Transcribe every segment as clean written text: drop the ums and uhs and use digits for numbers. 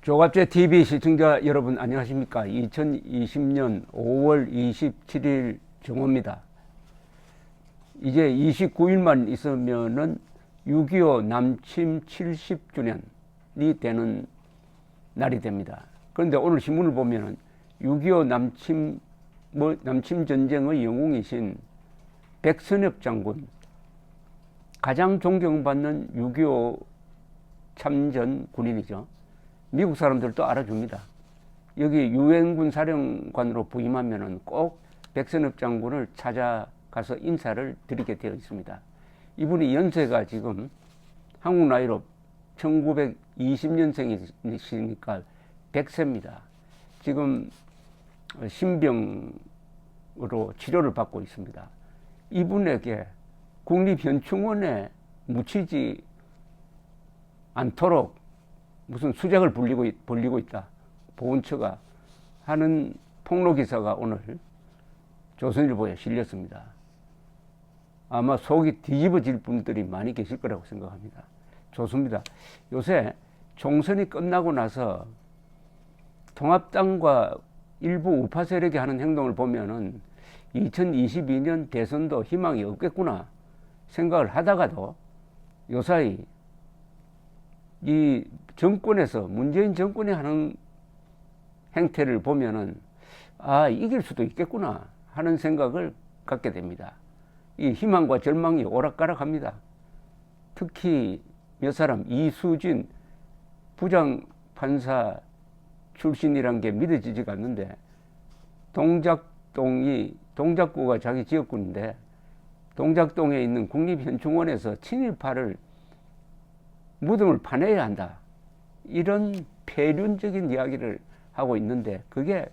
조갑제 TV 시청자 여러분 안녕하십니까? 2020년 5월 27일 정오입니다. 이제 29일만 있으면은 6.25 남침 70주년이 되는 날이 됩니다. 그런데 오늘 신문을 보면은 6.25 남침 전쟁의 영웅이신 백선엽 장군, 가장 존경받는 6.25 참전 군인이죠. 미국 사람들도 알아줍니다. 여기 유엔군 사령관으로 부임하면은 꼭 백선엽 장군을 찾아가서 인사를 드리게 되어 있습니다. 이분이 연세가 지금 한국 나이로 1920년생이시니까 100세입니다. 지금 신병으로 치료를 받고 있습니다. 이분에게 국립현충원에 묻히지 않도록 무슨 수작을 벌리고 있다, 보훈처가 하는 폭로 기사가 오늘 조선일보에 실렸습니다. 아마 속이 뒤집어질 분들이 많이 계실 거라고 생각합니다. 좋습니다. 요새 총선이 끝나고 나서 통합당과 일부 우파 세력이 하는 행동을 보면은 2022년 대선도 희망이 없겠구나 생각을 하다가도 요사이 이 정권에서, 문재인 정권이 하는 행태를 보면은 이길 수도 있겠구나 하는 생각을 갖게 됩니다. 이 희망과 절망이 오락가락합니다. 특히 몇 사람, 이수진 부장판사 출신이란 게 믿어지지가 않는데, 동작구가 자기 지역구인데 동작동에 있는 국립현충원에서 친일파를 무덤을 파내야 한다, 이런 폐륜적인 이야기를 하고 있는데 그게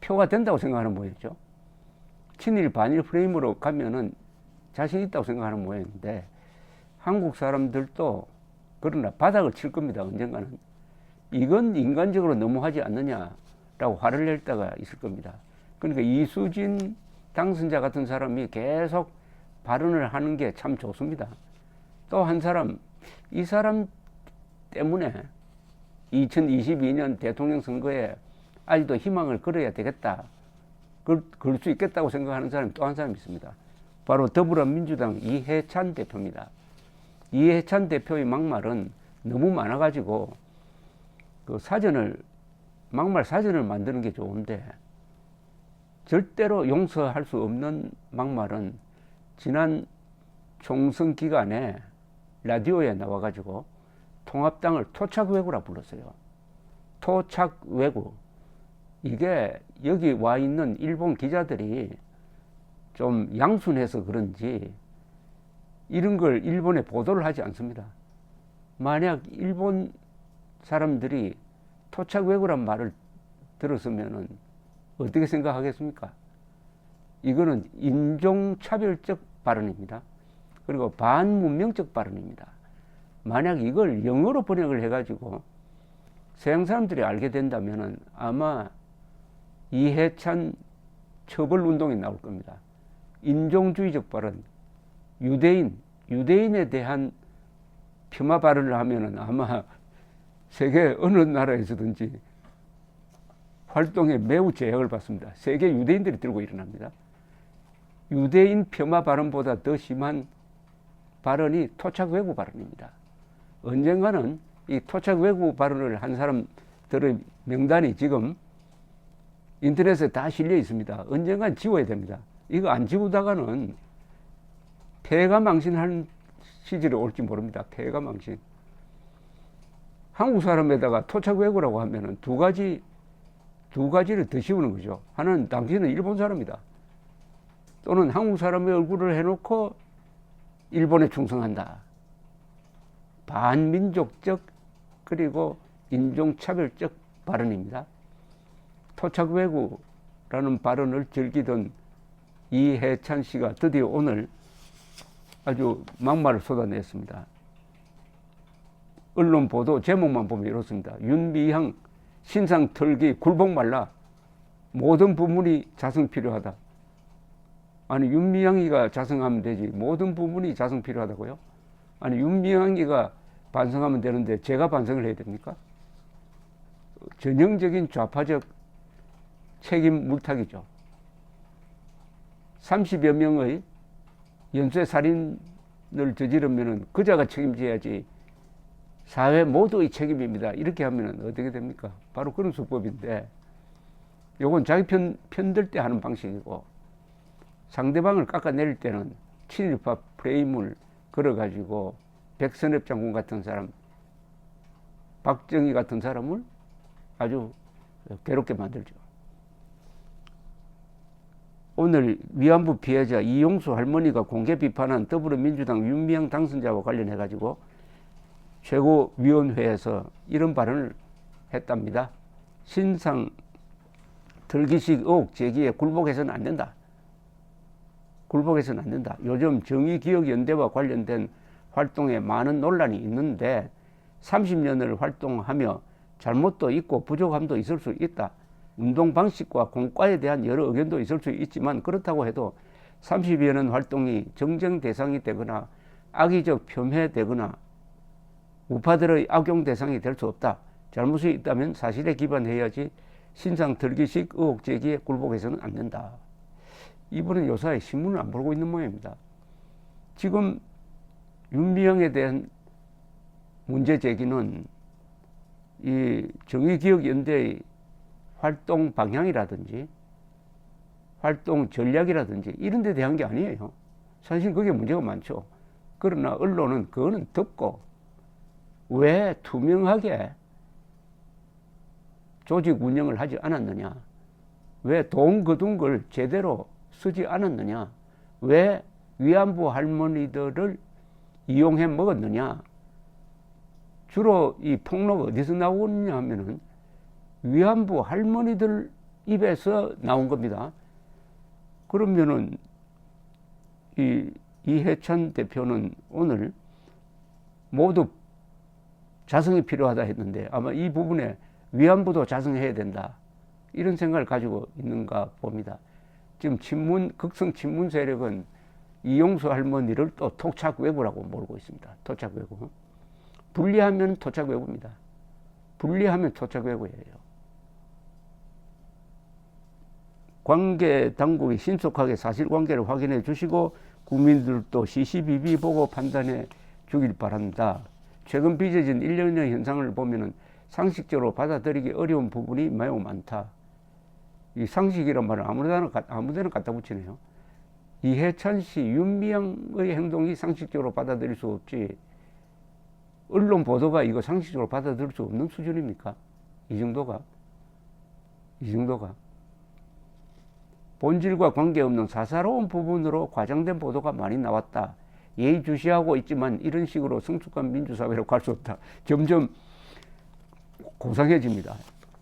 표가 된다고 생각하는 모양이죠. 친일 반일 프레임으로 가면은 자신 있다고 생각하는 모양인데, 한국 사람들도 그러나 바닥을 칠 겁니다. 언젠가는. 이건 인간적으로 너무하지 않느냐라고 화를 낼 때가 있을 겁니다. 그러니까 이수진 당선자 같은 사람이 계속 발언을 하는 게 참 좋습니다. 또 한 사람, 이 사람 때문에 2022년 대통령 선거에 아직도 희망을 걸어야 되겠다, 걸 수 있겠다고 생각하는 사람이 또 한 사람 있습니다. 바로 더불어민주당 이해찬 대표입니다. 이해찬 대표의 막말은 너무 많아가지고 막말 사전을 만드는 게 좋은데, 절대로 용서할 수 없는 막말은 지난 총선 기간에 라디오에 나와가지고 통합당을 토착외구라 불렀어요. 토착외구. 이게 여기 와 있는 일본 기자들이 좀 양순해서 그런지 이런 걸 일본에 보도를 하지 않습니다. 만약 일본 사람들이 토착외구란 말을 들었으면은 어떻게 생각하겠습니까? 이거는 인종차별적 발언입니다. 그리고 반문명적 발언입니다. 만약 이걸 영어로 번역을 해가지고 서양 사람들이 알게 된다면은 아마 이해찬 처벌 운동이 나올 겁니다. 인종주의적 발언, 유대인에 대한 폄하 발언을 하면은 아마 세계 어느 나라에서든지 활동에 매우 제약을 받습니다. 세계 유대인들이 들고 일어납니다. 유대인 폄하 발언보다 더 심한 발언이 토착외구 발언입니다. 언젠가는 이 토착외구 발언을 한 사람들의 명단이 지금 인터넷에 다 실려 있습니다. 언젠간 지워야 됩니다. 이거 안 지우다가는 폐가망신하는 시절이 올지 모릅니다. 폐가망신. 한국 사람에다가 토착외구라고 하면은 두 가지를 더 씌우는 거죠. 하나는 당신은 일본 사람이다, 또는 한국 사람의 얼굴을 해놓고 일본에 충성한다. 반민족적 그리고 인종차별적 발언입니다. 토착외구라는 발언을 즐기던 이해찬 씨가 드디어 오늘 아주 막말을 쏟아냈습니다. 언론 보도 제목만 보면 이렇습니다. 윤미향 신상 털기 굴복 말라, 모든 부문이 자성 필요하다. 아니, 윤미향이가 자성하면 되지 모든 부분이 자성 필요하다고요? 아니, 윤미향이가 반성하면 되는데 제가 반성을 해야 됩니까? 전형적인 좌파적 책임 물타기죠. 30여 명의 연쇄 살인을 저지르면은 그자가 책임져야지 사회 모두의 책임입니다. 이렇게 하면은 어떻게 됩니까? 바로 그런 수법인데, 요건 자기 편들 때 하는 방식이고, 상대방을 깎아내릴 때는 친일파 프레임을 걸어가지고 백선엽 장군 같은 사람, 박정희 같은 사람을 아주 괴롭게 만들죠. 오늘 위안부 피해자 이용수 할머니가 공개 비판한 더불어민주당 윤미향 당선자와 관련해 가지고 최고위원회에서 이런 발언을 했답니다. 신상 들기식 의혹 제기에 굴복해서는 안 된다. 굴복해서는 안 된다. 요즘 정의기억연대와 관련된 활동에 많은 논란이 있는데 30년을 활동하며 잘못도 있고 부족함도 있을 수 있다. 운동 방식과 공과에 대한 여러 의견도 있을 수 있지만 그렇다고 해도 30여 년 활동이 정쟁 대상이 되거나 악의적 폄훼되거나 우파들의 악용 대상이 될 수 없다. 잘못이 있다면 사실에 기반해야지 신상 들기식 의혹 제기에 굴복해서는 안 된다. 이분은 요사이 신문을 안 보고 있는 모양입니다. 지금 윤미향에 대한 문제 제기는 이 정의기억연대의 활동 방향이라든지 활동 전략이라든지 이런 데 대한 게 아니에요. 사실 그게 문제가 많죠. 그러나 언론은 그거는 덮고 왜 투명하게 조직 운영을 하지 않았느냐, 왜 돈 거둔 걸 제대로 쓰지 않았느냐, 왜 위안부 할머니들을 이용해 먹었느냐. 주로 이 폭로가 어디서 나오느냐 하면은 위안부 할머니들 입에서 나온 겁니다. 그러면은 이해찬 대표는 오늘 모두 자성이 필요하다 했는데 아마 이 부분에 위안부도 자성해야 된다. 이런 생각을 가지고 있는가 봅니다. 지금 극성 친문 세력은 이용수 할머니를 또 토착 외구라고 몰고 있습니다. 토착 외구. 분리하면 토착 외구입니다. 분리하면 토착 외구예요. 관계 당국이 신속하게 사실관계를 확인해 주시고 국민들도 시시비비 보고 판단해 주길 바란다. 최근 빚어진 일련의 현상을 보면은 상식적으로 받아들이기 어려운 부분이 매우 많다. 이 상식이란 말을 아무데나 갖다 붙이네요. 이해찬 씨, 윤미향의 행동이 상식적으로 받아들일 수 없지. 언론 보도가 이거 상식적으로 받아들일 수 없는 수준입니까? 이 정도가. 본질과 관계없는 사사로운 부분으로 과장된 보도가 많이 나왔다. 예의주시하고 있지만 이런 식으로 성숙한 민주사회로 갈 수 없다. 점점 고상해집니다.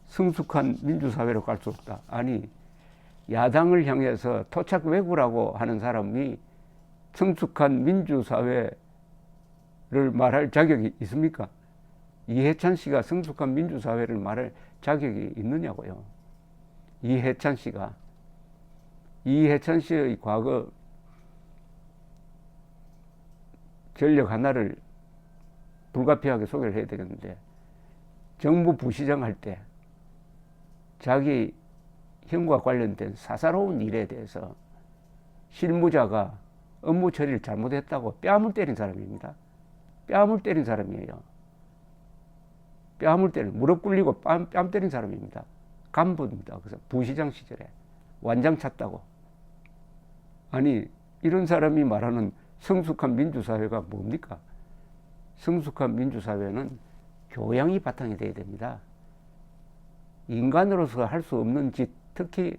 성숙한 민주사회로 갈 수 없다. 아니, 야당을 향해서 토착 외구라고 하는 사람이 성숙한 민주사회를 말할 자격이 있습니까? 이해찬 씨가 성숙한 민주사회를 말할 자격이 있느냐고요. 이해찬 씨의 과거 전력 하나를 불가피하게 소개를 해야 되겠는데, 정부 부시장 할 때 자기 형과 관련된 사사로운 일에 대해서 실무자가 업무 처리를 잘못했다고 뺨을 때린 사람입니다. 뺨을 때린 사람이에요. 무릎 꿇리고 뺨 때린 사람입니다. 간부입니다. 그래서 부시장 시절에 완장 찼다고. 아니, 이런 사람이 말하는 성숙한 민주사회가 뭡니까? 성숙한 민주사회는 교양이 바탕이 돼야 됩니다. 인간으로서 할 수 없는 짓, 특히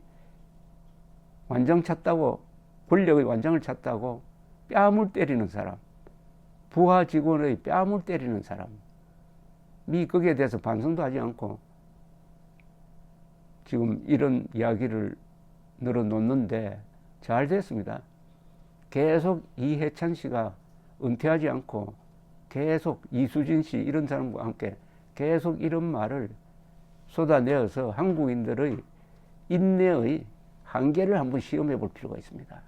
완장 찼다고, 권력의 완장을 찼다고 뺨을 때리는 사람, 부하 직원의 뺨을 때리는 사람이 거기에 대해서 반성도 하지 않고 지금 이런 이야기를 늘어놓는데 잘 됐습니다. 계속 이해찬 씨가 은퇴하지 않고 계속 이수진 씨 이런 사람과 함께 계속 이런 말을 쏟아내어서 한국인들의 인내의 한계를 한번 시험해 볼 필요가 있습니다.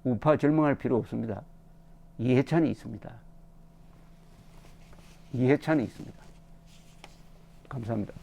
우파 절망할 필요 없습니다. 이해찬이 있습니다. 감사합니다.